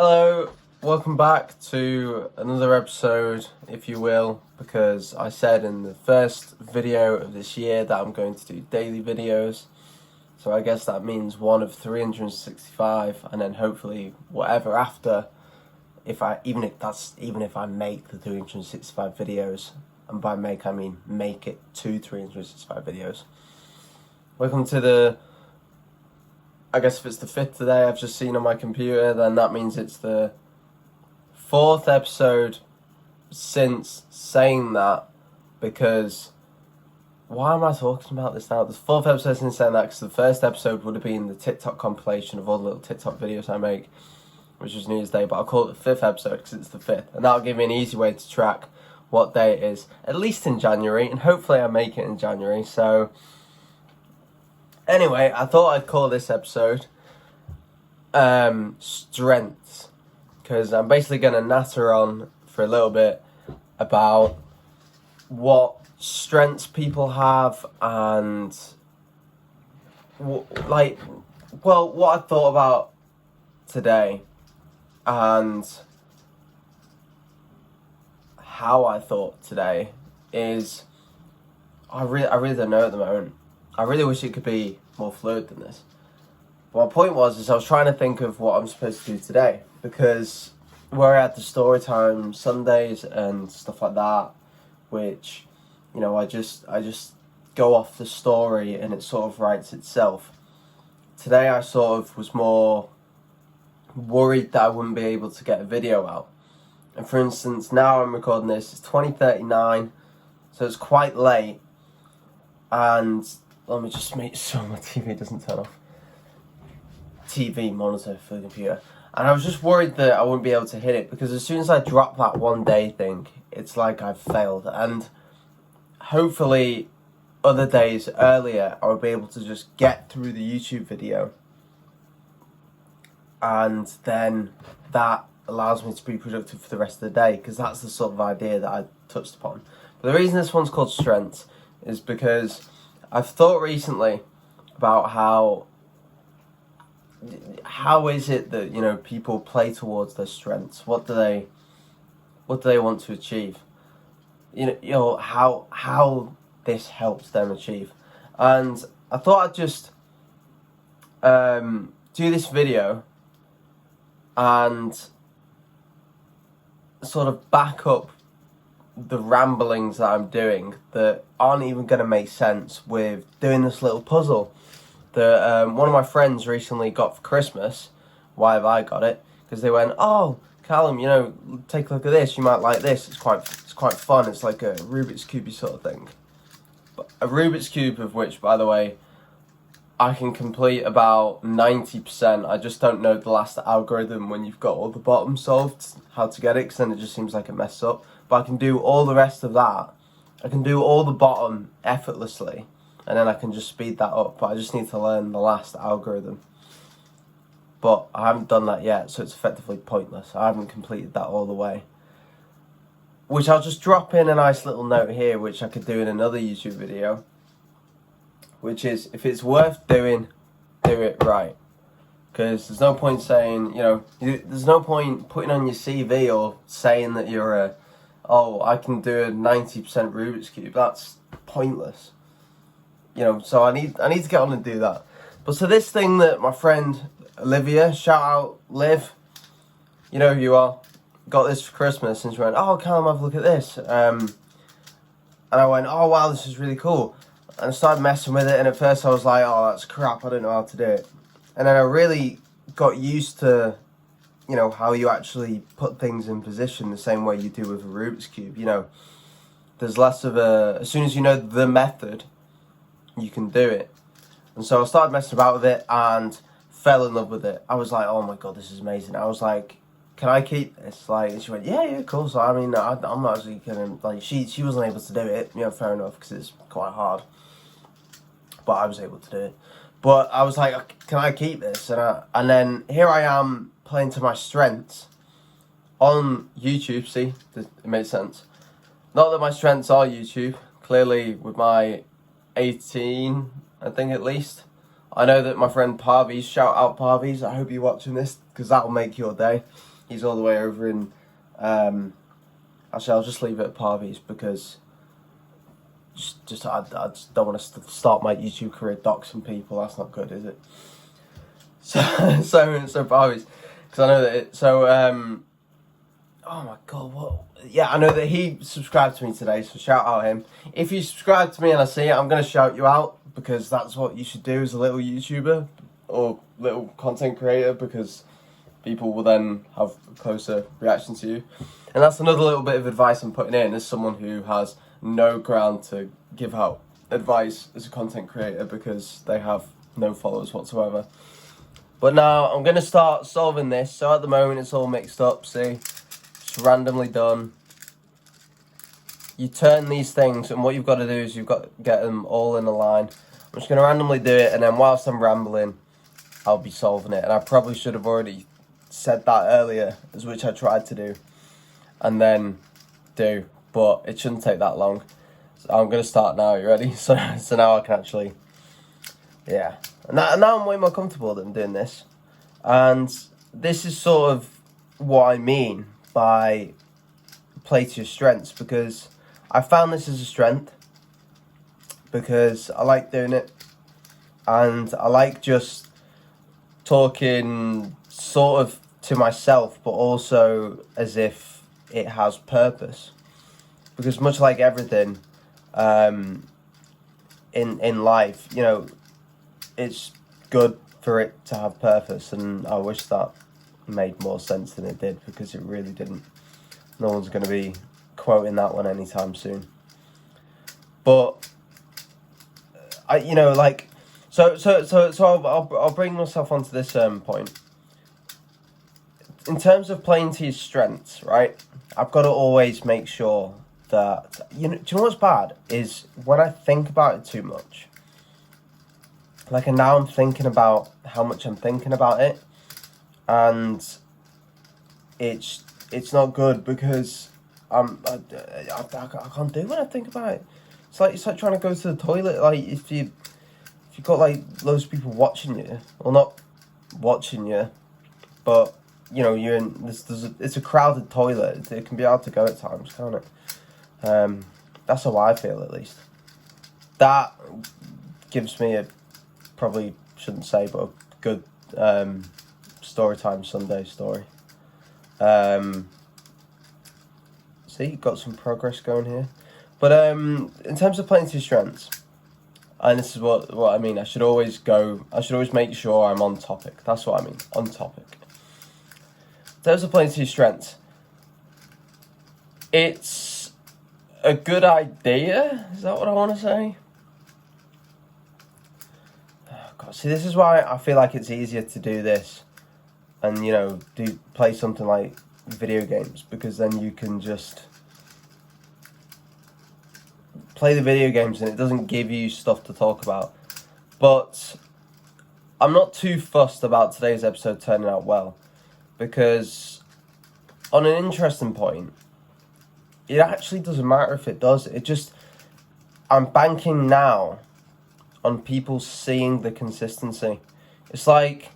Hello, welcome back to another episode, if you will, because I said in the first video of this year that I'm going to do daily videos. So I guess that means one of 365, and then hopefully whatever after, even if I make the 365 videos, and by make I mean make it to 365 videos. Welcome to I guess if it's the 5th today I've just seen on my computer, then that means it's the 4th episode since saying that, because why am I talking about this now? The 4th episode since saying that, because the first episode would have been the TikTok compilation of all the little TikTok videos I make, which was New Year's Day, but I'll call it the 5th episode because it's the 5th, and that'll give me an easy way to track what day it is, at least in January, and hopefully I make it in January. So anyway, I thought I'd call this episode Strengths, because I'm basically going to natter on for a little bit about what strengths people have and what I thought about today and how I thought today is I really don't know at the moment. I really wish it could be more fluid than this. But my point was I was trying to think of what I'm supposed to do today, because we're at the story time Sundays and stuff like that, which, you know, I just go off the story and it sort of writes itself. Today I sort of was more worried that I wouldn't be able to get a video out. And for instance, now I'm recording this, it's 20:39, so it's quite late, and let me just make sure my TV doesn't turn off. TV monitor for the computer. And I was just worried that I wouldn't be able to hit it, because as soon as I drop that one day thing, it's like I've failed. And hopefully other days earlier I'll be able to just get through the YouTube video, and then that allows me to be productive for the rest of the day, because that's the sort of idea that I touched upon. But the reason this one's called Strengths is because I've thought recently about how is it that, you know, people play towards their strengths? What do they want to achieve? You know how this helps them achieve. And I thought I'd just do this video and sort of back up the ramblings that I'm doing that aren't even going to make sense with doing this little puzzle that one of my friends recently got for Christmas. Why have I got it? Because they went, "Oh, Callum, you know, take a look at this. You might like this. It's quite fun. It's like a Rubik's Cube sort of thing." But a Rubik's Cube of which, by the way, I can complete about 90%. I just don't know the last algorithm when you've got all the bottom solved, how to get it, because then it just seems like it messes up. But I can do all the rest of that. I can do all the bottom effortlessly, and then I can just speed that up. But I just need to learn the last algorithm. But I haven't done that yet, so it's effectively pointless. I haven't completed that all the way. Which I'll just drop in a nice little note here, which I could do in another YouTube video. Which is, if it's worth doing, do it right. Because there's no point saying, you know, there's no point putting on your CV or saying that you're I can do a 90% Rubik's Cube. That's pointless. You know, so I need to get on and do that. But so this thing that my friend Olivia, shout out Liv, you know who you are, got this for Christmas, and she went, "Oh, Callum, have a look at this." And I went, "Oh wow, this is really cool." And I started messing with it, and at first I was like, "Oh, that's crap, I don't know how to do it." And then I really got used to, you know, how you actually put things in position the same way you do with a Rubik's Cube. You know, there's less of as soon as you know the method, you can do it. And so I started messing about with it and fell in love with it. I was like, "Oh my god, this is amazing." I was like, "Can I keep this?" Like, and she went, "Yeah, cool." So I mean, I'm not actually gonna, like, she wasn't able to do it, you know, fair enough, because it's quite hard. But I was able to do it. But I was like, "Can I keep this?" And then here I am playing to my strengths on YouTube. See, it makes sense. Not that my strengths are YouTube. Clearly, with my 18, I think at least, I know that my friend Parvies, shout out Parvies, I hope you're watching this, because that'll make your day. He's all the way over in, actually I'll just leave it at Parvies, because I just don't want to start my YouTube career doxing people, that's not good, is it? So Parvies, because I know that oh my god, what? Yeah, I know that he subscribed to me today, so shout out him. If you subscribe to me and I see it, I'm going to shout you out, because that's what you should do as a little YouTuber or little content creator, because people will then have a closer reaction to you. And that's another little bit of advice I'm putting in as someone who has no ground to give out advice as a content creator, because they have no followers whatsoever. But now I'm going to start solving this. So at the moment it's all mixed up, see? It's randomly done. You turn these things, and what you've got to do is you've got to get them all in a line. I'm just going to randomly do it, and then whilst I'm rambling, I'll be solving it. And I probably should have already said that earlier, which I tried to do, and then do, but it shouldn't take that long. So I'm going to start now, you ready? So now I can actually, yeah. And now I'm way more comfortable than doing this. And this is sort of what I mean by play to your strengths, because I found this as a strength, because I like doing it, and I like just talking sort of to myself, but also as if it has purpose. Because much like everything in life, you know, it's good for it to have purpose, and I wish that made more sense than it did, because it really didn't. No one's going to be quoting that one anytime soon. But you know, like, so I'll bring myself onto this point. In terms of playing to your strengths, right? I've got to always make sure that, do you know what's bad is when I think about it too much. Like, and now I'm thinking about how much I'm thinking about it, and it's not good, because I can't do it when I think about it. It's like trying to go to the toilet. Like, if you've got like loads of people watching you, well, not watching you, but you know, you're in it's a crowded toilet. It can be hard to go at times, can't it? That's how I feel, at least. That gives me probably shouldn't say, but a good Storytime Sunday story. See, got some progress going here. But in terms of playing to your strengths, and this is what I mean, I should always make sure I'm on topic. That's what I mean, on topic. In terms of playing to your strengths, it's a good idea. Is that what I want to say? Oh, God, see, this is why I feel like it's easier to do this, and you know, play something like video games, because then you can just play the video games and it doesn't give you stuff to talk about. But I'm not too fussed about today's episode turning out well, because on an interesting point, it actually doesn't matter if it does. I'm banking now on people seeing the consistency. It's like,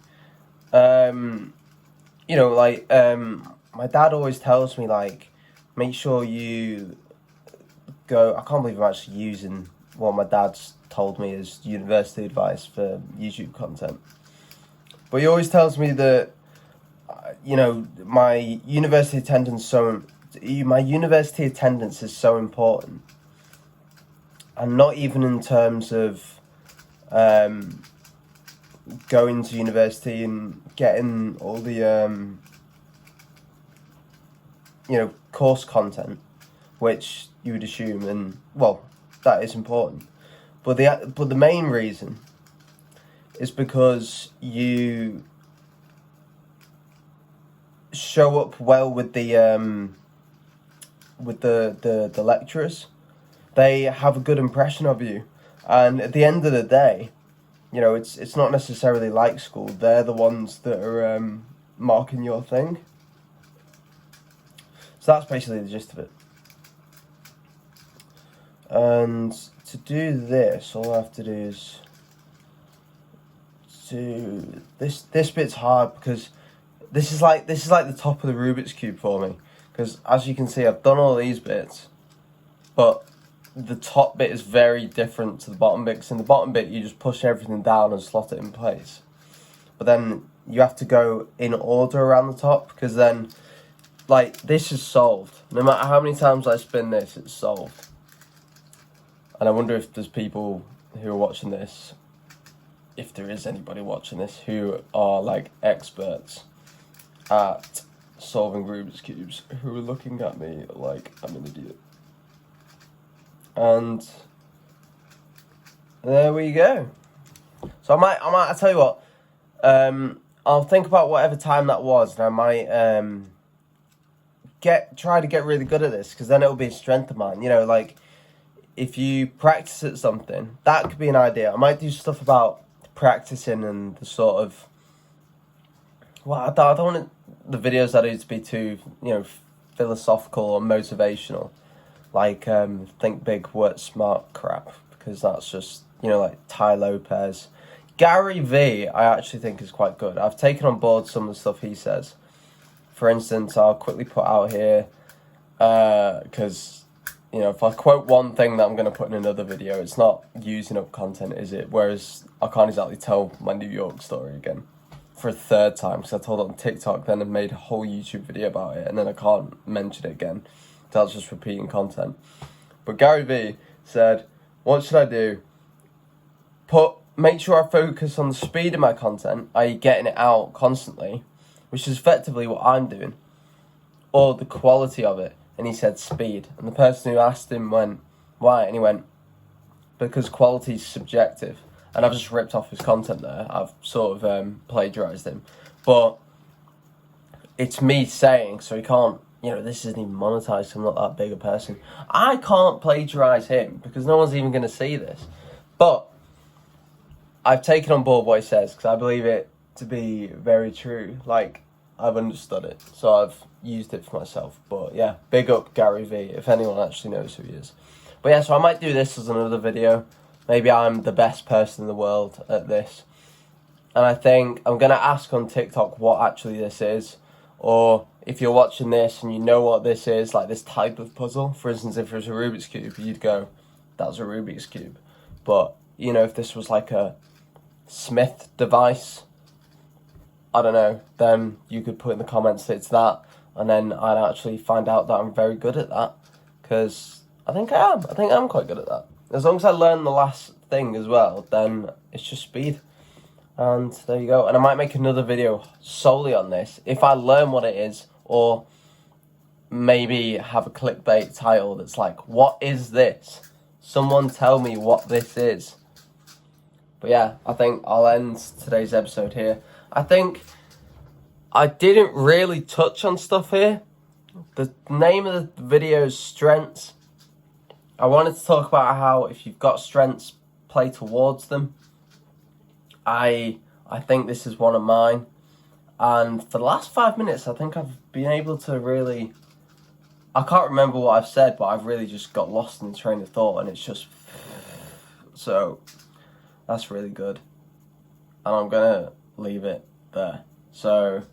you know, like, my dad always tells me, like, make sure you go. I can't believe I'm actually using what my dad's told me as university advice for YouTube content. But he always tells me that, you know, my university attendance is so important. And not even in terms of going to university and getting all the you know, course content, which you would assume, and well, that is important. But the main reason is because you show up well with the lecturers. They have a good impression of you, and at the end of the day, you know, it's not necessarily like school. They're the ones that are marking your thing. So that's basically the gist of it. And to do this, all I have to do is to this bit's hard because this is like the top of the Rubik's Cube for me, because as you can see I've done all these bits, but the top bit is very different to the bottom bit, because in the bottom bit you just push everything down and slot it in place, but then you have to go in order around the top, because then like this is solved. No matter how many times I spin this, it's solved. And I wonder if there's people who are watching this, if there is anybody watching this, who are like experts at solving Rubik's Cubes, who are looking at me like I'm an idiot. And there we go. So I might I tell you what, I'll think about whatever time that was, and I might try to get really good at this, because then it'll be a strength of mine. You know, like if you practice at something, that could be an idea. I might do stuff about practicing and the sort of, well, I don't want the videos I do to be too, philosophical or motivational, like think big, work smart crap, because that's just, like Ty Lopez. Gary V, I actually think is quite good. I've taken on board some of the stuff he says. For instance, I'll quickly put out here, because, if I quote one thing that I'm going to put in another video, it's not using up content, is it? Whereas I can't exactly tell my New York story again for a third time, because I told it on TikTok, then I made a whole YouTube video about it, and then I can't mention it again. That's just repeating content. But Gary V said, what should I do? Make sure I focus on the speed of my content, i.e. getting it out constantly, which is effectively what I'm doing, or the quality of it. And he said speed. And the person who asked him went, why? And he went, because quality is subjective. And I've just ripped off his content there. I've sort of plagiarised him. But it's me saying, so he can't, this isn't even monetized, I'm not that big a person. I can't plagiarise him, because no one's even going to see this. But I've taken on board what he says, because I believe it to be very true. Like, I've understood it, so I've used it for myself. But yeah, big up Gary V, if anyone actually knows who he is. But yeah, so I might do this as another video. Maybe I'm the best person in the world at this. And I think I'm going to ask on TikTok what actually this is. Or if you're watching this and you know what this is, like this type of puzzle. For instance, if it was a Rubik's Cube, you'd go, that's a Rubik's Cube. But, if this was like a Smith device, I don't know, then you could put in the comments it's that, and then I'd actually find out that I'm very good at that, because I think I am. I think I'm quite good at that. As long as I learn the last thing as well, then it's just speed. And there you go. And I might make another video solely on this, if I learn what it is, or maybe have a clickbait title that's like, what is this? Someone tell me what this is. But yeah, I think I'll end today's episode here. I think I didn't really touch on stuff here. The name of the video is Strengths. I wanted to talk about how if you've got strengths, play towards them. I think this is one of mine. And for the last 5 minutes, I think I've been able to really... I can't remember what I've said, but I've really just got lost in the train of thought, and it's just... So, that's really good. And I'm going to leave it there. So,